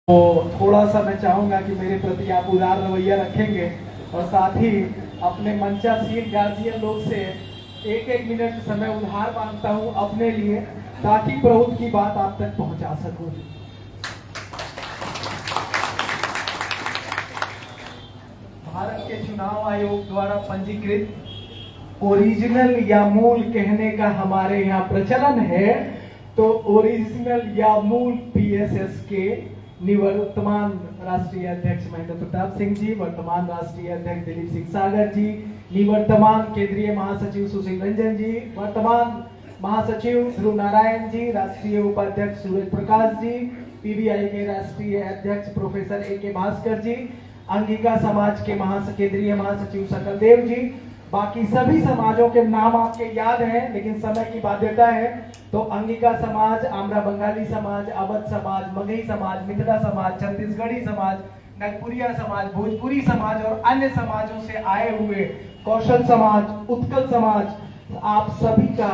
तो थोड़ा सा मैं चाहूंगा कि मेरे प्रति आप उदार रवैया रखेंगे और साथ ही अपने मंचासीन गार्जियन लोग से एक एक मिनट समय उधार मांगता हूं अपने लिए, ताकि प्रभु की बात आप तक पहुंचा सकूं। भारत के चुनाव आयोग द्वारा पंजीकृत ओरिजिनल या मूल कहने का हमारे यहाँ प्रचलन है, तो ओरिजिनल या मूल पीएसएस के निवर्तमान राष्ट्रीय अध्यक्ष महेंद्र प्रताप सिंह जी, वर्तमान राष्ट्रीय अध्यक्ष दिलीप सिंह सागर जी, निवर्तमान केंद्रीय महासचिव सुशील रंजन जी, वर्तमान महासचिव ध्रुव नारायण जी, राष्ट्रीय उपाध्यक्ष सूरज प्रकाश जी, पीबीआई के राष्ट्रीय अध्यक्ष प्रोफेसर ए.के. भास्कर जी, अंगिका समाज के केंद्रीय महासचिव सकल देव जी, बाकी सभी समाजों के नाम आपके याद हैं, लेकिन समय की बाध्यता है। तो अंगिका समाज, आम्रा बंगाली समाज, अवध समाज, मगही समाज, मिथिला समाज, छत्तीसगढ़ी समाज, नगपुरिया समाज, भोजपुरी समाज और अन्य समाजों से आए हुए कौशल समाज, उत्कल समाज, आप सभी का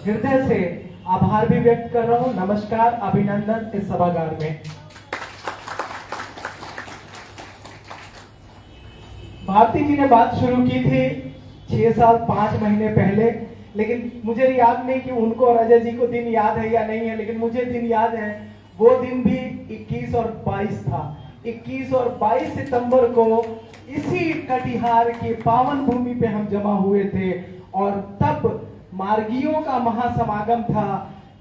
हृदय से आभार भी व्यक्त कर रहा हूं। नमस्कार, अभिनंदन इस सभागार में। भारती जी ने बात शुरू की थी 6 साल 5 महीने पहले, लेकिन मुझे याद नहीं कि उनको और अजय जी को दिन याद है या नहीं है, लेकिन मुझे दिन याद है। वो दिन भी 21 और 22 था। 21 और 22 सितंबर को इसी कटिहार की पावन भूमि पे हम जमा हुए थे और तब मार्गियों का महासमागम था।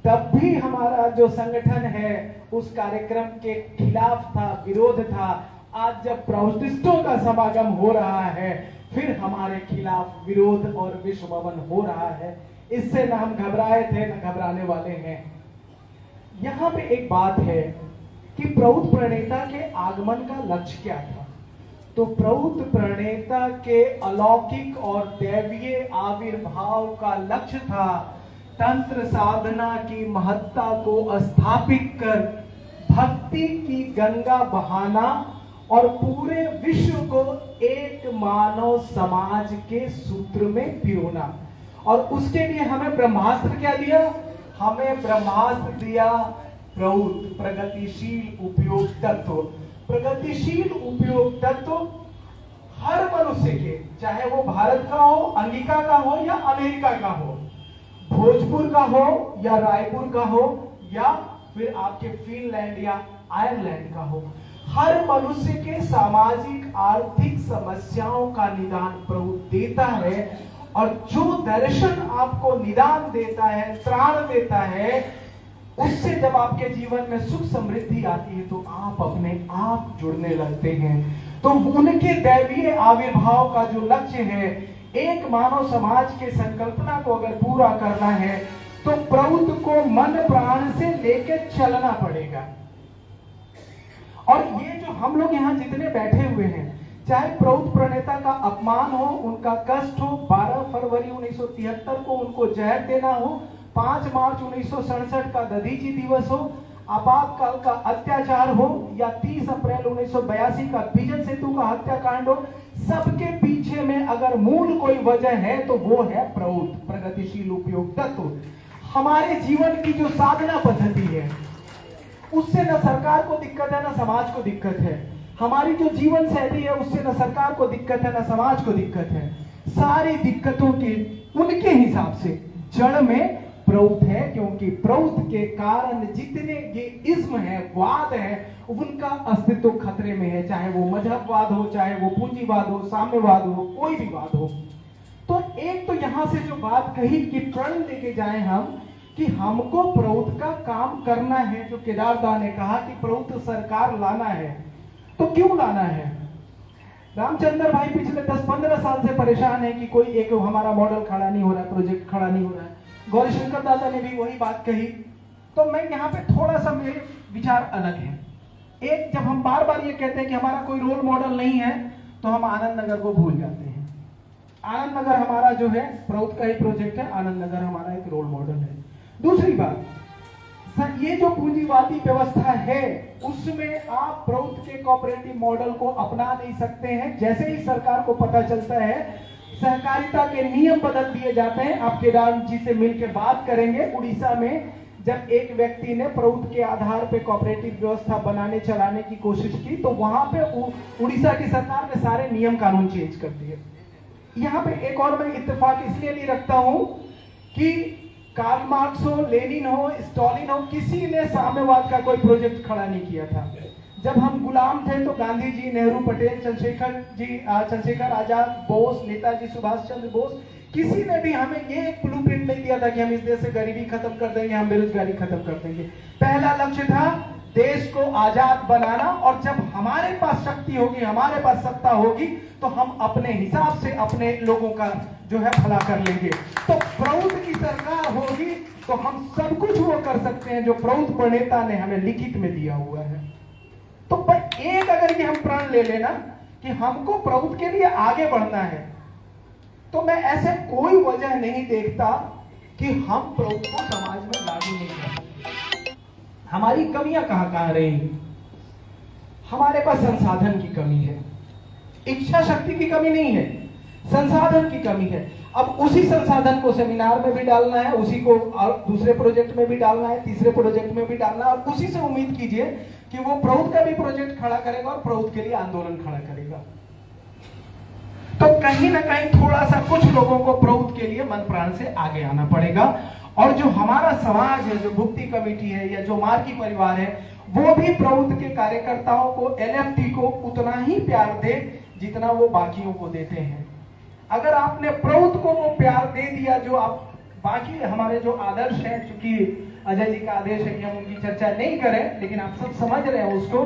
तब भी हमारा जो संगठन है उस कार्यक्रम के खिलाफ था, विरोध था। आज जब प्रोटेस्टों का समागम हो रहा है, फिर हमारे खिलाफ विरोध और विश्वभवन हो रहा है। इससे न हम घबराए थे न घबराने वाले हैं। यहां पे एक बात है कि प्रौत प्रणेता के आगमन का लक्ष्य क्या था। तो प्रौत प्रणेता के अलौकिक और दैवीय आविर्भाव का लक्ष्य था तंत्र साधना की महत्ता को स्थापित कर भक्ति की गंगा बहाना और पूरे विश्व को एक मानव समाज के सूत्र में पिरोना। और उसके लिए हमें ब्रह्मास्त्र क्या दिया? हमें ब्रह्मास्त्र दिया प्रौत, प्रगतिशील उपयोग तत्व। प्रगतिशील उपयोग तत्व हर मनुष्य के, चाहे वो भारत का हो, अंगिका का हो या अमेरिका का हो, भोजपुर का हो या रायपुर का हो या फिर आपके फिनलैंड या आयरलैंड का हो, हर मनुष्य के सामाजिक आर्थिक समस्याओं का निदान प्रभु देता है। और जो दर्शन आपको निदान देता है, त्राण देता है, उससे जब आपके जीवन में सुख समृद्धि आती है तो आप अपने आप जुड़ने लगते हैं। तो उनके दैवीय आविर्भाव का जो लक्ष्य है, एक मानव समाज के संकल्पना को अगर पूरा करना है तो प्रभु को मन प्राण से लेकर चलना पड़ेगा। और ये जो हम लोग यहाँ जितने बैठे हुए हैं, चाहे प्रौत प्रणेता का अपमान हो, उनका कष्ट हो, 12 फरवरी 1973 को उनको जहर देना हो, 5 मार्च 1967 का दधीची दिवस हो, आपातकाल का अत्याचार हो या 30 अप्रैल 1982 का बीजन सेतु का हत्याकांड हो, सबके पीछे में अगर मूल कोई वजह है तो वो है प्रौत, प्रगतिशील उपयोग तत्व। हमारे जीवन की जो साधना पद्धति है उससे न सरकार को दिक्कत है न समाज को दिक्कत है। हमारी जो जीवन शैली है उससे न सरकार को दिक्कत है न समाज को दिक्कत है। सारी दिक्कतों के उनके हिसाब से जड़ में प्रौत है, क्योंकि प्रौत के कारण जितने ये इस्म है, वाद है, उनका अस्तित्व खतरे में है। चाहे वो मजहबवाद हो, चाहे वो पूंजीवाद हो, साम्यवाद हो, कोई भी वाद हो। तो एक तो यहां से जो बात कही कि प्रण लेके जाए हम कि हमको प्रौत का काम करना है। जो केदारदा ने कहा कि प्रौत सरकार लाना है, तो क्यों लाना है? रामचंद्र भाई पिछले 10-15 साल से परेशान है कि कोई एक हमारा मॉडल खड़ा नहीं हो रहा है, प्रोजेक्ट खड़ा नहीं हो रहा है। गौरीशंकर दादा ने भी वही बात कही। तो मैं यहाँ पे थोड़ा सा, मेरे विचार अलग है। एक, जब हम बार बार ये कहते हैं कि हमारा कोई रोल मॉडल नहीं है, तो हम आनंद नगर को भूल जाते हैं। आनंद नगर हमारा जो है प्रौत का ही प्रोजेक्ट है, आनंद नगर हमारा एक रोल मॉडल है। दूसरी बात, ये जो पूंजीवादी व्यवस्था है उसमें आप प्रौत के कोऑपरेटिव मॉडल को अपना नहीं सकते हैं। जैसे ही सरकार को पता चलता है, सहकारिता के नियम बदल दिए जाते हैं। आप केदार जी से मिलकर बात करेंगे। उड़ीसा में जब एक व्यक्ति ने प्रौद्ध के आधार पे कोऑपरेटिव व्यवस्था बनाने चलाने की कोशिश की, तो वहां पे उड़ीसा की सरकार ने सारे नियम कानून चेंज कर दिए। यहाँ पे एक और मैं इत्तेफाक इसलिए नहीं रखता हूं कि कार्ल मार्क्स हो, लेनिन हो, स्टालिन हो, किसी ने साम्यवाद का कोई प्रोजेक्ट खड़ा नहीं किया था। जब हम गुलाम थे तो गांधी जी, नेहरू, पटेल, चंद्रशेखर आजाद, बोस, नेताजी सुभाष चंद्र बोस, किसी ने भी हमें ये एक ब्लूप्रिंट नहीं दिया था कि हम इस देश से गरीबी खत्म कर देंगे, हम बेरोजगारी खत्म कर देंगे। पहला लक्ष्य था देश को आजाद बनाना, और जब हमारे पास शक्ति होगी, हमारे पास सत्ता होगी, तो हम अपने हिसाब से अपने लोगों का जो है भला कर लेंगे। तो प्रौद्ध की सरकार होगी तो हम सब कुछ वो कर सकते हैं जो प्रौद्ध प्रणेता ने हमें लिखित में दिया हुआ है। तो एक अगर ये हम प्रण ले लेना कि हमको प्रौद्ध के लिए आगे बढ़ना है, तो मैं ऐसे कोई वजह नहीं देखता कि हम प्रौद्ध को समाज में लागू नहीं करें। हमारी कमियां कहां रही? हमारे पास संसाधन की कमी है, इच्छा शक्ति की कमी नहीं है, संसाधन की कमी है। अब उसी संसाधन को सेमिनार में भी डालना है, उसी को और दूसरे प्रोजेक्ट में भी डालना है, तीसरे प्रोजेक्ट में भी डालना है, और उसी से उम्मीद कीजिए कि वो प्रौद्ध का भी प्रोजेक्ट खड़ा करेगा और प्रौद्ध के लिए आंदोलन खड़ा करेगा। तो कहीं ना कहीं थोड़ा सा कुछ लोगों को प्रौद्ध के लिए मन प्राण से आगे आना पड़ेगा। और जो हमारा समाज है, जो भुक्ति कमेटी है या जो मार्की परिवार है, वो भी प्रौद्ध के कार्यकर्ताओं को, एलएफटी को उतना ही प्यार दे जितना वो बाकियों को देते हैं। अगर आपने प्रौद्ध को वो प्यार दे दिया जो आप बाकी हमारे जो आदर्श हैं, चूंकि अजय जी का आदेश है कि हम उनकी चर्चा नहीं करें, लेकिन आप सब समझ रहे हैं उसको,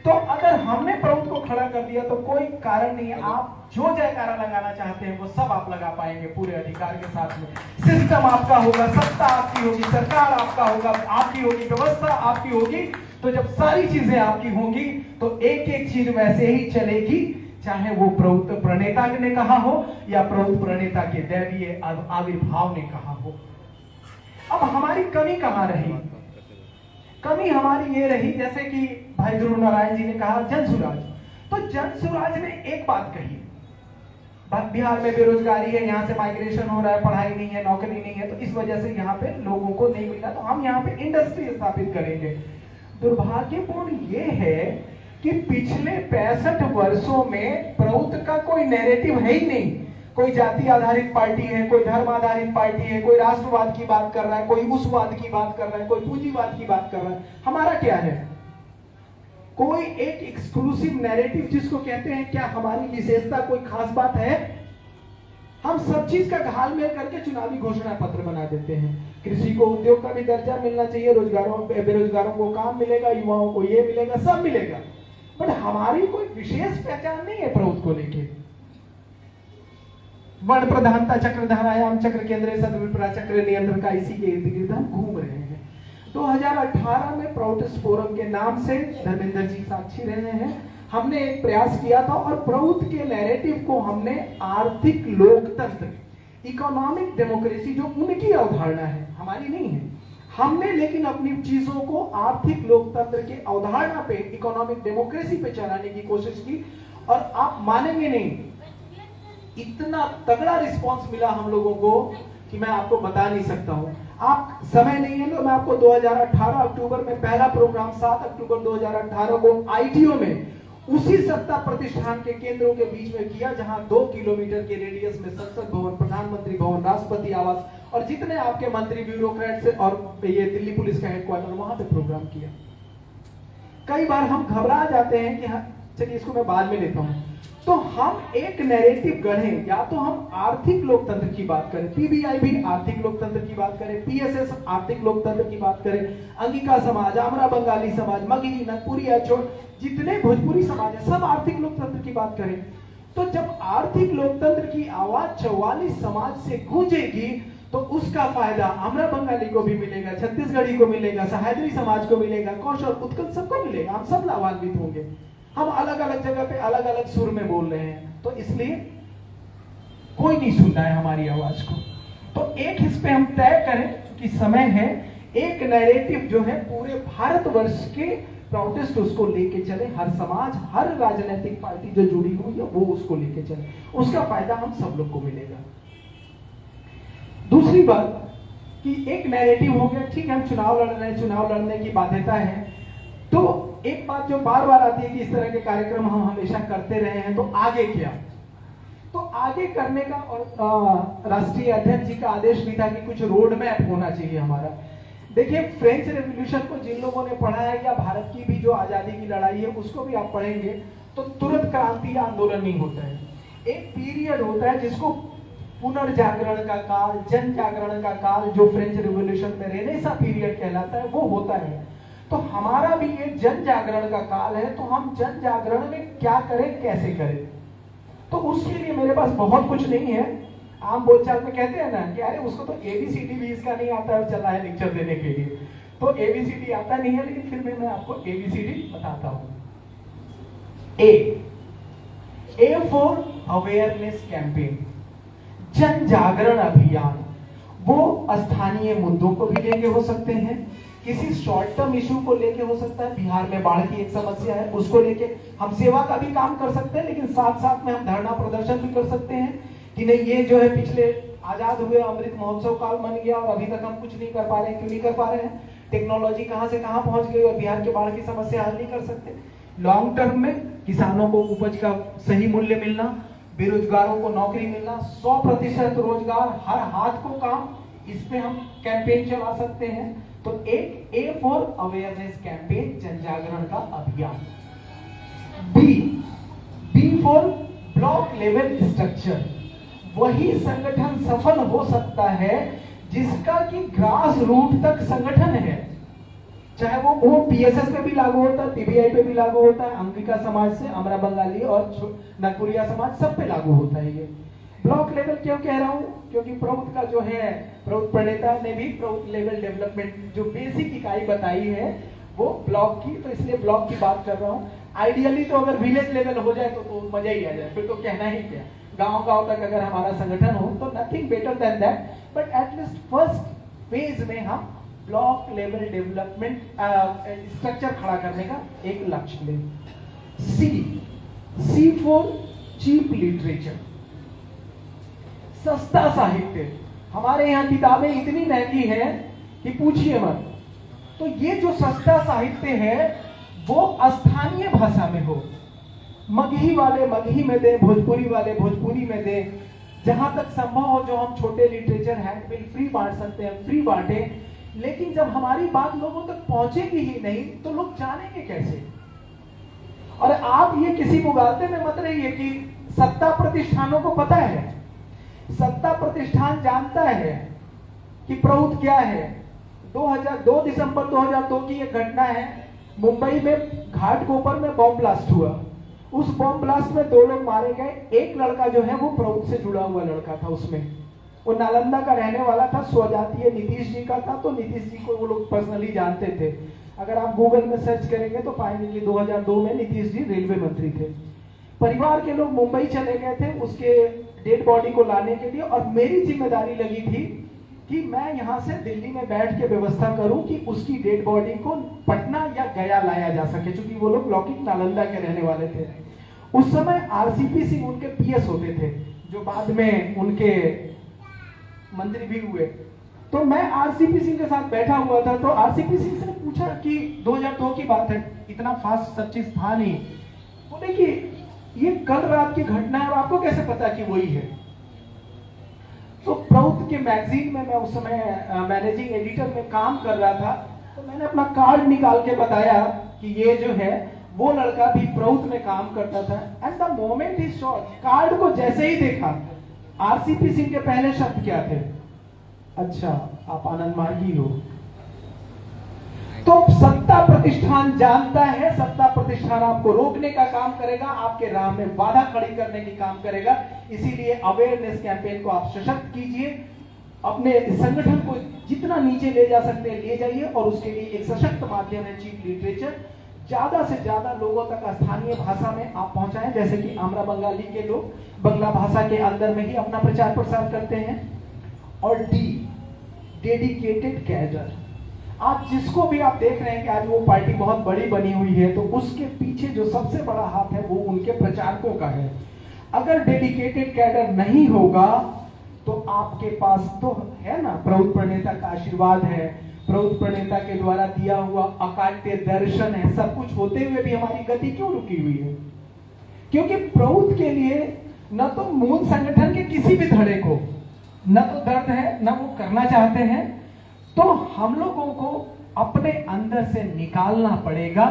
तो अगर हमने प्रौद्ध को खड़ा कर दिया तो कोई कारण नहीं है। आप जो जयकारा लगाना चाहते हैं वो सब आप लगा पाएंगे पूरे अधिकार के साथ में। सिस्टम आपका होगा, सत्ता आपकी होगी, सरकार आपका होगा, आपकी होगी, व्यवस्था आपकी होगी। तो जब सारी चीजें आपकी होंगी तो एक एक चीज वैसे ही चलेगी, चाहे वो प्रौद्ध प्रणेता ने कहा हो या प्रौद्ध प्रणेता के दैवीय आविर्भाव ने कहा हो। अब हमारी कमी कहां रही? कमी हमारी ये रही, जैसे कि भाई ध्रुव नारायण जी ने कहा जनसुराज। तो जनसुराज ने एक बात कही, बिहार में बेरोजगारी है, यहाँ से माइग्रेशन हो रहा है, पढ़ाई नहीं है, नौकरी नहीं है, तो इस वजह से यहाँ पे लोगों को नहीं मिला, तो हम यहाँ पे इंडस्ट्री स्थापित करेंगे। दुर्भाग्यपूर्ण ये है कि पिछले 65 वर्षों में प्रौद्ध का कोई नैरेटिव है ही नहीं। कोई जाति आधारित पार्टी है, कोई धर्म आधारित पार्टी है, कोई राष्ट्रवाद की बात कर रहा है, कोई उस्वाद की बात कर रहा है, कोई पूंजीवाद की बात कर रहा है। हमारा क्या है? कोई एक एक्सक्लूसिव नैरेटिव जिसको कहते हैं, क्या हमारी विशेषता कोई खास बात है? हम सब चीज का घालमेल करके चुनावी घोषणा पत्र बना देते हैं। कृषि को उद्योग का भी दर्जा मिलना चाहिए, बेरोजगारों को काम मिलेगा, युवाओं को ये मिलेगा, सब मिलेगा, बट हमारी कोई विशेष पहचान नहीं है प्रौद्ध को लेके। वर्ण प्रधानता चक्र, धारायाम चक्र, केंद्रीय सदविप्रा चक्र, नियंत्रण का इसी के इर्द गिर्द हम घूम रहे हैं। 2018 में प्रौद्ध फोरम के नाम से धर्मेंद्र जी साक्षी रहे हैं, हमने एक प्रयास किया था और प्रौद्ध के नैरेटिव को हमने आर्थिक लोकतंत्र, इकोनॉमिक डेमोक्रेसी, जो उनकी अवधारणा है, हमारी नहीं है, हमने लेकिन अपनी चीजों को आर्थिक लोकतंत्र के अवधारणा पे, इकोनॉमिक डेमोक्रेसी पे चलाने की कोशिश की। और आप मानेंगे नहीं, इतना तगड़ा रिस्पांस मिला हम लोगों को कि मैं आपको बता नहीं सकता हूं। आप समय नहीं है तो मैं आपको 2018 अक्टूबर में पहला प्रोग्राम 7 अक्टूबर 2018 को आईटीओ में उसी सत्ता प्रतिष्ठान के केंद्रों के बीच में किया, जहां 2 किलोमीटर के रेडियस में संसद भवन, प्रधानमंत्री भवन, राष्ट्रपति आवास और जितने आपके मंत्री, ब्यूरोक्रेट्स और ये दिल्ली पुलिस का हेडक्वार्टर, वहां पे प्रोग्राम किया। कई बार हम घबरा जाते हैं कि हाँ चलिए इसको मैं बाद में लेता हूं। तो हम एक नैरेटिव गढ़ें, या तो हम आर्थिक लोकतंत्र की बात करें, पीबीआई भी आर्थिक लोकतंत्र की बात करें, पीएसएस आर्थिक लोकतंत्र की बात करें, अंगिका समाज, आमरा बंगाली समाज, मगही, नगपुरी, अछोट, जितने भोजपुरी समाज है, सब आर्थिक लोकतंत्र की बात करें। तो जब आर्थिक लोकतंत्र की आवाज 44 समाज से गूंजेगी तो उसका फायदा आमरा बंगाली को भी मिलेगा, छत्तीसगढ़ी को मिलेगा, सहायत्री समाज को मिलेगा, कौशल उत्कल सबको मिलेगा, हम सब लाभान्वित होंगे। हम अलग अलग जगह पे अलग अलग सुर में बोल रहे हैं, तो इसलिए कोई नहीं सुन रहा है हमारी आवाज को। तो एक हिस्से पे हम तय करें, क्योंकि समय है, एक नैरेटिव जो है पूरे भारतवर्ष के प्रोटेस्ट उसको लेके चले, हर समाज, हर राजनीतिक पार्टी जो जुड़ी हुई है वो उसको लेके चले, उसका फायदा हम सब लोग को मिलेगा। दूसरी बात, कि एक नैरेटिव हो गया, ठीक है हम चुनाव लड़ रहे हैं, चुनाव लड़ने की बाध्यता है। तो एक बात जो बार बार आती है कि इस तरह के कार्यक्रम हम हमेशा करते रहे हैं, तो आगे क्या? तो आगे करने का, और राष्ट्रीय अध्यक्ष जी का आदेश भी था कि कुछ रोड मैप होना चाहिए हमारा। देखिए, फ्रेंच रेवोल्यूशन को जिन लोगों ने पढ़ा है, या भारत की भी जो आजादी की लड़ाई है उसको भी आप पढ़ेंगे, तो तुरंत क्रांति या आंदोलन नहीं होता है। एक पीरियड होता है जिसको पुनर्जागरण का काल, जन जागरण का काल, जो फ्रेंच रिवॉल्यूशन में रेनेसा पीरियड कहलाता है, वो होता है। तो हमारा भी ये जन जागरण का काल है, तो हम जन जागरण में क्या करें, कैसे करें? तो उसके लिए मेरे पास बहुत कुछ नहीं है। आम बोलचाल में कहते हैं ना कि अरे उसको तो एबीसीडी भी इसका नहीं आता है, चला है लेक्चर देने के लिए। तो एबीसीडी आता नहीं है, लेकिन फिर भी मैं आपको एबीसीडी बताता हूं। ए फॉर अवेयरनेस कैंपेन, जन जागरण अभियान। वो स्थानीय मुद्दों को भी लेके हो सकते हैं, किसी शॉर्ट टर्म इशू को लेके हो सकता है। बिहार में बाढ़ की एक समस्या है, उसको लेके हम सेवा का भी काम कर सकते हैं, लेकिन साथ साथ में हम धरना प्रदर्शन भी कर सकते हैं कि नहीं, ये जो है पिछले आजाद हुए अमृत महोत्सव काल बन गया और अभी तक हम कुछ नहीं कर पा रहे हैं। क्यों नहीं कर पा रहे हैं? टेक्नोलॉजी कहां से कहां पहुंच गई और बिहार के बाढ़ की समस्या हल नहीं कर सकते। लॉन्ग टर्म में किसानों को उपज का सही मूल्य मिलना, बेरोजगारों को नौकरी मिलना, 100% रोजगार, हर हाथ को काम, इस पे हम कैंपेन चला सकते हैं। तो एक ए फॉर अवेयरनेस कैंपेन, जन जागरण का अभियान। B for block level structure, वही संगठन सफल हो सकता है जिसका कि ग्रास रूट तक संगठन है। चाहे वो पीएसएस पे भी लागू होता है, पीबीआई पे भी लागू होता है, अंगिका समाज से अमरा बंगाली और नकुरिया समाज, सब पे लागू होता है। ये ब्लॉक लेवल क्यों कह रहा हूं? क्योंकि प्रौद्ध का जो है, प्रौद्ध प्रणेता ने भी प्रौद्ध लेवल डेवलपमेंट जो बेसिक इकाई बताई है वो ब्लॉक की, तो इसलिए ब्लॉक की बात कर रहा हूं। आइडियली तो अगर विलेज लेवल हो जाए तो मजा ही आ जाए, फिर तो कहना ही क्या। गांव तक अगर हमारा संगठन हो तो nothing better than that, but at least first phase में हम ब्लॉक लेवल डेवलपमेंट स्ट्रक्चर खड़ा करने का एक लक्ष्य लें। सी फॉर चीप लिटरेचर, सस्ता साहित्य। हमारे यहाँ किताबें इतनी महंगी हैं कि पूछिए मत। तो ये जो सस्ता साहित्य है वो स्थानीय भाषा में हो, मगही वाले मगही में दे, भोजपुरी वाले भोजपुरी में दे, जहां तक संभव हो जो हम छोटे लिटरेचर हैंडबिल फ्री बांट सकते हैं फ्री बांटे। लेकिन जब हमारी बात लोगों तक पहुंचेगी ही नहीं तो लोग जानेंगे कैसे? और आप ये किसी मुगालते में मत रहिए कि सत्ता प्रतिष्ठानों को पता है, सत्ता प्रतिष्ठान जानता है कि प्रौद्ध क्या है। 2 दिसंबर 2002 की एक घटना है, मुंबई में घाटकोपर में बॉम्ब ब्लास्ट हुआ। उस बॉम्ब ब्लास्ट में 2 लोग मारे गए। एक लड़का जो है वो प्रौद्ध से जुड़ा हुआ लड़का था, उसमें वो नालंदा का रहने वाला था, स्वजातीय नीतीश जी का था। तो नीतीश जी को वो लोग पर्सनली जानते थे। अगर आप गूगल में सर्च करेंगे तो पाएंगे कि 2002 में नीतीश जी रेलवे मंत्री थे। परिवार के लोग मुंबई चले गए थे उसके डेड बॉडी को लाने के लिए, और मेरी जिम्मेदारी लगी थी कि मैं यहां से दिल्ली में बैठ के व्यवस्था करूं कि उसकी डेड बॉडी को पटना या गया लाया जा सके, क्योंकि वो लोग लौकिक नालंदा के रहने वाले थे। उस समय आरसीपी सिंह उनके पीएस होते थे, जो बाद में उनके मंत्री भी हुए। तो मैं आरसीपी सिंह के साथ बैठा हुआ था, तो आरसीपी सिंह से पूछा कि 2002 की बात है, इतना फास्ट सब चीज था नहीं। बोले कि ये कल रात की घटना है और आपको कैसे पता कि वही है? तो प्रौद्ध के मैगजीन में मैं उस समय मैनेजिंग एडिटर में काम कर रहा था, तो मैंने अपना कार्ड निकाल के बताया कि ये जो है वो लड़का भी प्रौद्ध में काम करता था। And the moment he saw, card को जैसे ही देखा, आरसीपी सिंह के पहले शब्द क्या थे? अच्छा, आप आनंद मार्गी हो। तो सत्ता प्रतिष्ठान जानता है, सत्ता प्रतिष्ठान आपको रोकने का काम करेगा, आपके राह में बाधा खड़ी करने की काम करेगा। इसीलिए अवेयरनेस कैंपेन को आप सशक्त कीजिए, अपने संगठन को जितना नीचे ले जा सकते हैं ले जाइए, और उसके लिए एक सशक्त माध्यम है चीप लिटरेचर। ज्यादा से ज्यादा लोगों तक स्थानीय भाषा में आप पहुंचाएं, जैसे कि आमरा बंगाली के लोग बंगला भाषा के अंदर में ही अपना प्रचार प्रसार करते हैं। और डी, डेडिकेटेड कैडर। आज जिसको भी आप देख रहे हैं कि आज वो पार्टी बहुत बड़ी बनी हुई है, तो उसके पीछे जो सबसे बड़ा हाथ है वो उनके प्रचारकों का है। अगर डेडिकेटेड कैडर नहीं होगा तो आपके पास तो है ना, प्रौढ़ प्रणेता का आशीर्वाद है, प्रौढ़ प्रणेता के द्वारा दिया हुआ अकाट्य दर्शन है, सब कुछ होते हुए भी हमारी गति क्यों रुकी हुई है? क्योंकि प्रौढ़ के लिए न तो मूल संगठन के किसी भी धड़े को न तो दर्द है, न वो करना चाहते हैं। तो हम लोगों को अपने अंदर से निकालना पड़ेगा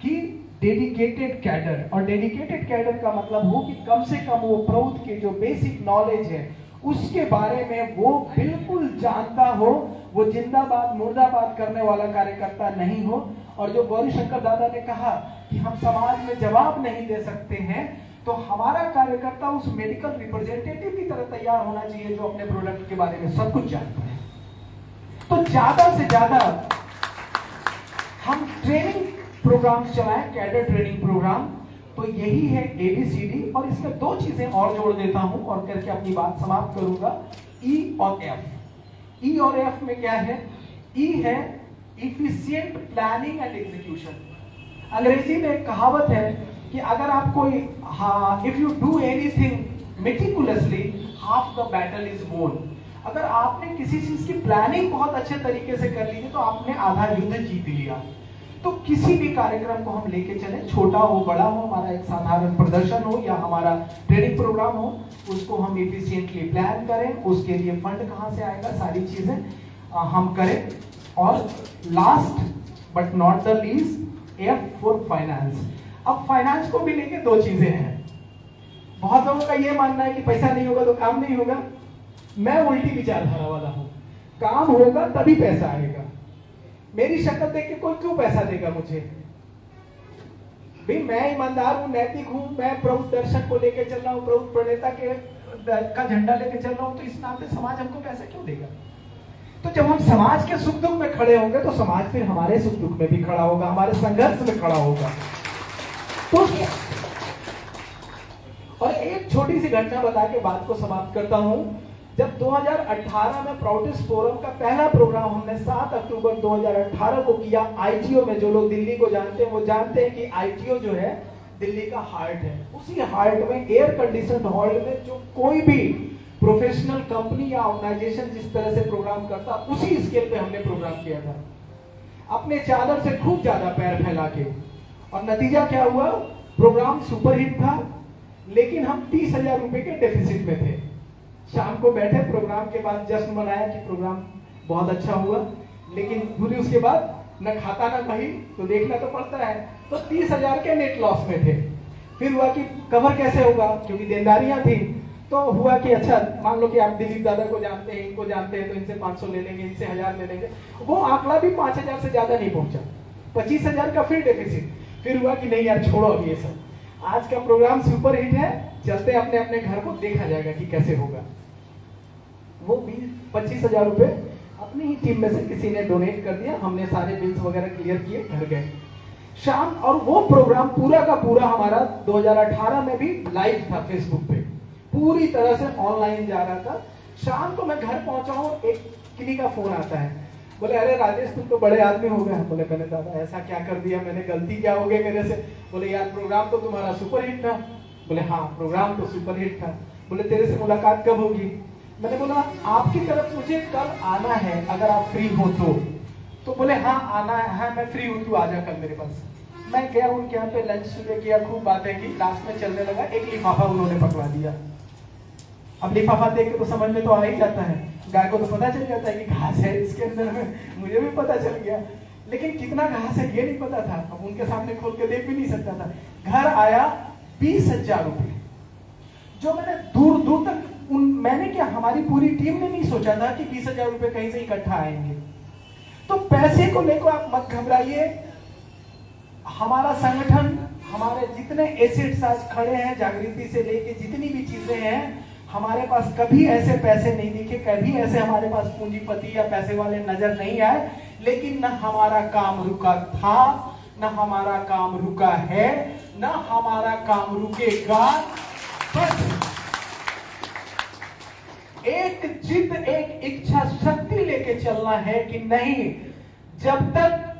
कि डेडिकेटेड कैडर, और डेडिकेटेड कैडर का मतलब हो कि कम से कम वो प्रौढ़ के जो बेसिक नॉलेज है उसके बारे में वो बिल्कुल जानता हो, वो जिंदाबाद मुर्दाबाद करने वाला कार्यकर्ता नहीं हो। और जो गौरीशंकर दादा ने कहा कि हम समाज में जवाब नहीं दे सकते हैं, तो हमारा कार्यकर्ता उस मेडिकल रिप्रेजेंटेटिव की तरह तैयार होना चाहिए जो अपने प्रोडक्ट के बारे में सब कुछ जानता है। तो ज्यादा से ज्यादा हम ट्रेनिंग प्रोग्राम चलाएं, कैडर ट्रेनिंग प्रोग्राम। तो यही है ABCD, और इसमें दो चीजें और जोड़ देता हूं और करके अपनी बात समाप्त करूंगा, E और F। E और F में क्या है? E है इफिशिएंट प्लानिंग एंड एग्जीक्यूशन। अंग्रेजी में एक कहावत है कि अगर आप कोई if you do anything meticulously half the battle is वोन। अगर आपने किसी चीज की प्लानिंग बहुत अच्छे तरीके से कर ली है तो आपने आधा युद्ध जीत लिया। तो किसी भी कार्यक्रम को हम लेके चले, छोटा हो बड़ा हो, हमारा एक साधारण प्रदर्शन हो या हमारा ट्रेनिंग प्रोग्राम हो, उसको हम एफिशिएंटली प्लान करें, उसके लिए फंड कहां से आएगा, सारी चीजें हम करें। और last but not the least, F for finance. अब फाइनेंस को भी लेके दो चीजें हैं। बहुत लोगों का यह मानना है कि पैसा नहीं होगा तो काम नहीं होगा। मैं उल्टी विचारधारा वाला हूं, काम होगा तभी पैसा आएगा। मेरी शक्ल देख के कोई क्यों पैसा देगा मुझे? भाई मैं ईमानदार हूं, नैतिक हूं, मैं प्रौढ़ दर्शन को लेकर चल रहा हूं, प्रौढ़ प्रणेता का झंडा लेकर चल रहा हूं, तो इस नाते समाज हमको पैसा क्यों देगा? तो जब हम समाज के सुख दुख में खड़े होंगे तो समाज फिर हमारे सुख दुख में भी खड़ा होगा, हमारे संघर्ष में खड़ा होगा। तो और एक छोटी सी घटना बता के बात को समाप्त करता हूं। जब 2018 में प्राउडिस्ट फोरम का पहला प्रोग्राम हमने 7 अक्टूबर 2018 को किया ITO में, जो लोग दिल्ली को जानते हैं वो जानते हैं कि ITO जो है दिल्ली का हार्ट है। उसी हार्ट में एयर कंडीशन हॉल में जो कोई भी प्रोफेशनल कंपनी या ऑर्गेनाइजेशन जिस तरह से प्रोग्राम करता, उसी स्केल पे हमने प्रोग्राम किया था, अपने चादर से खूब ज्यादा पैर फैला के। और नतीजा क्या हुआ? प्रोग्राम सुपरहिट था, लेकिन हम 30,000 रुपए के डेफिसिट में थे। शाम को बैठे, प्रोग्राम के बाद जश्न मनाया कि प्रोग्राम बहुत अच्छा हुआ, लेकिन पूरी उसके बाद न खाता न कहीं, तो देखना तो पड़ता है। तो 30,000 के नेट लॉस में थे। फिर हुआ कि कवर कैसे होगा, क्योंकि देनदारियां थी। तो हुआ कि अच्छा, मान लो कि आप दिलीप दादा को जानते हैं, इनको जानते हैं, तो इनसे 500 ले लेंगे, इनसे 1000 ले लेंगे। वो आंकड़ा भी 5,000 से ज्यादा नहीं पहुंचा, 25,000 का फिर डेफिसिट। फिर हुआ कि नहीं यार छोड़ो अब ये सब, आज का प्रोग्राम सुपर हिट है, चलते अपने अपने घर को, देखा जाएगा कि कैसे होगा। वो 25,000 रुपए अपनी ही टीम में से किसी ने डोनेट कर दिया, हमने सारे बिल्स वगैरह क्लियर किए, घर गए शाम। और वो प्रोग्राम पूरा का पूरा हमारा 2018 में भी लाइव था, फेसबुक पे पूरी तरह से ऑनलाइन जा रहा था। शाम को मैं घर पहुंचा हूं, एक किसी का फोन आता है, बोले अरे राजेश तुम तो बड़े आदमी हो गए। बोले मैंने दादा ऐसा क्या कर दिया, मैंने गलती क्या हो गई मेरे से? बोले यार प्रोग्राम तो तुम्हारा सुपर हिट था। बोले हाँ प्रोग्राम तो सुपर हिट था। बोले तेरे से मुलाकात कब होगी? मैंने बोला आपकी तरफ मुझे कल आना है, अगर आप फ्री हो तो बोले हाँ आना है, मैं फ्री हूँ, तू आ जा कल मेरे पास। मैं गया उनके यहाँ पे, लंच सुबह किया, खूब बातें की, लास्ट में चलने लगा, एक लिफाफा उन्होंने पकड़ा दिया। अब लिफाफा देख के तो समझ में तो आ ही जाता है, गाय को तो पता चल जाता है कि घास है इसके अंदर में, मुझे भी पता चल गया, लेकिन कितना घास है ये नहीं पता था। अब उनके सामने खोल के देख भी नहीं सकता था। घर आया 20,000 रुपए, जो मैंने दूर दूर तक मैंने क्या, हमारी पूरी टीम ने नहीं सोचा था कि 20,000 रुपए कहीं से इकट्ठा आएंगे। तो पैसे को लेकर आप मत घबराइए। हमारा संगठन, हमारे जितने एसेट्स आज खड़े हैं, जागृति से लेके जितनी भी चीजें हैं, हमारे पास कभी ऐसे पैसे नहीं दिखे, कभी ऐसे हमारे पास पूंजीपति या पैसे वाले नजर नहीं आए। लेकिन न हमारा काम रुका था, न हमारा काम रुका है, न हमारा काम रुकेगा। बस एक जिद, एक इच्छा शक्ति लेके चलना है कि नहीं, जब तक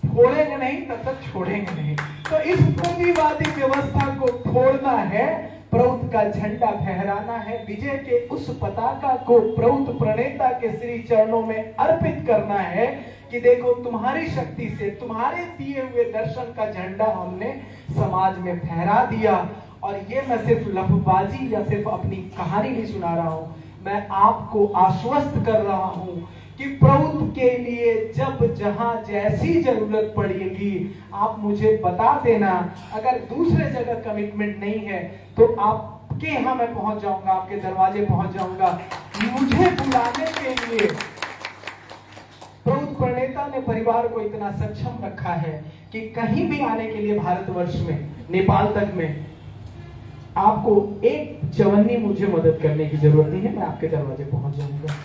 छोड़ेंगे नहीं तब तक छोड़ेंगे नहीं। तो इस पूंजीवादी व्यवस्था को छोड़ना है प्रौत का झंडा फहराना है, विजय के उस पताका को प्रौत प्रणेता के श्री चरणों में अर्पित करना है कि देखो तुम्हारी शक्ति से, तुम्हारे दिए हुए दर्शन का झंडा हमने समाज में फहरा दिया। और ये मैं सिर्फ लफ्जबाजी या सिर्फ अपनी कहानी नहीं सुना रहा हूं, मैं आपको आश्वस्त कर रहा हूं कि प्रौत के लिए जब जहां जैसी जरूरत पड़ेगी आप मुझे बता देना। अगर दूसरे जगह कमिटमेंट नहीं है तो आपके यहां मैं पहुंच जाऊंगा, आपके दरवाजे पहुंच जाऊंगा। मुझे बुलाने के लिए प्रौत प्रणेता ने परिवार को इतना सक्षम रखा है कि कहीं भी आने के लिए भारतवर्ष में, नेपाल तक में आपको एक चवन्नी मुझे मदद करने की जरूरत नहीं है, मैं आपके दरवाजे पहुंच जाऊंगा।